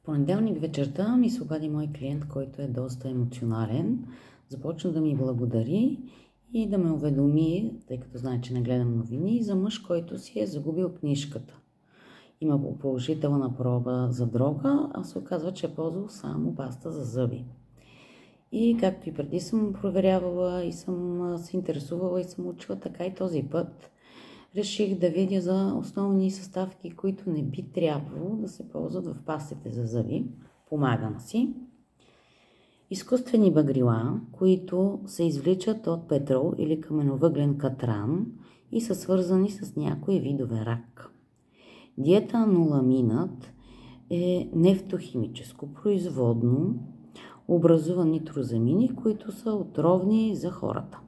Понеделник вечерта ми се обади мой клиент, който е доста емоционален. Започна да ми благодари и да ме уведоми, тъй като знае, че не гледам новини, за мъж, който си е загубил книжката. Има положителна проба за дрога, а се оказва, че е ползвал само паста за зъби. И както и преди съм проверявала и съм се интересувала и съм учила, така и този път реших да видя за основни съставки, които не би трябвало да се ползват в пастите за зъби. Помагам си. Изкуствени багрила, които се извличат от петрол или каменовъглен катран и са свързани с някои видове рак. Диетаноламинът е нефтохимическо производно, образува нитрозамини, които са отровни за хората.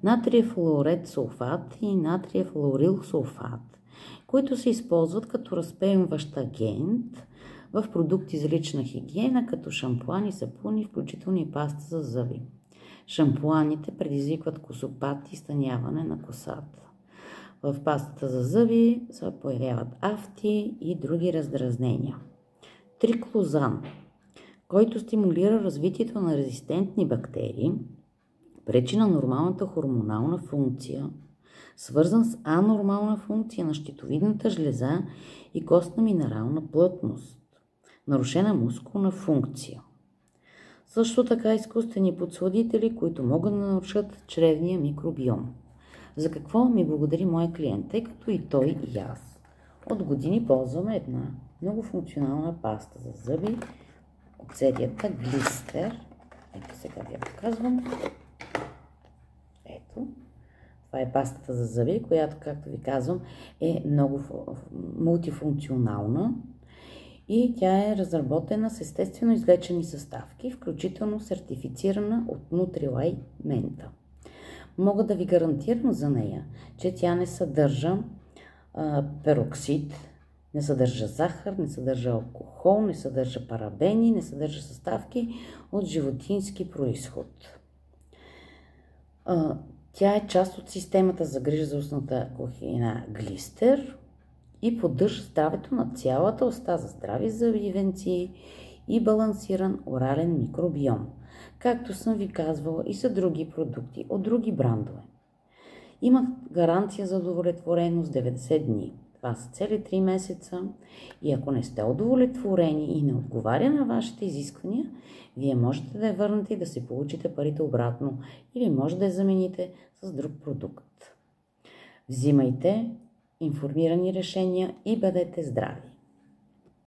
Натриев флуорет сулфат и натриев флуорил сулфат, които се използват като разпейващ агент в продукти за лична хигиена, като шампуани, сапуни, включително и паста за зъби. Шампуаните предизвикват косопат и станяване на косата. В пастата за зъби се появяват афти и други раздразнения. Триклозан, който стимулира развитието на резистентни бактерии, пречи на нормалната хормонална функция, свързан с анормална функция на щитовидната жлеза и костно-минерална плътност, нарушена мускулна функция. Също така изкуствени подсладители, които могат да нарушат чревния микробиом. За какво ми благодари моя клиент, тъй като и той и аз от години ползваме една много функционална паста за зъби от серията Глистер. Ето сега ви я показвам. Ето, това е пастата за зъби, която, както ви казвам, е много мултифункционална и тя е разработена с естествено извлечени съставки, включително сертифицирана от Nutrilite Menta. Мога да ви гарантирам за нея, че тя не съдържа пероксид, не съдържа захар, не съдържа алкохол, не съдържа парабени, не съдържа съставки от животински произход. Тя е част от системата за грижа за устната кухина Глистер и поддържа здравето на цялата уста за здрави зъби и венци и балансиран орален микробиом, както съм ви казвала и за други продукти от други брандове. Има гаранция за удовлетвореност 90 дни. Това са цели 3 месеца и ако не сте удовлетворени и не отговаря на вашите изисквания, вие можете да я върнете и да си получите парите обратно или може да я замените с друг продукт. Взимайте информирани решения и бъдете здрави!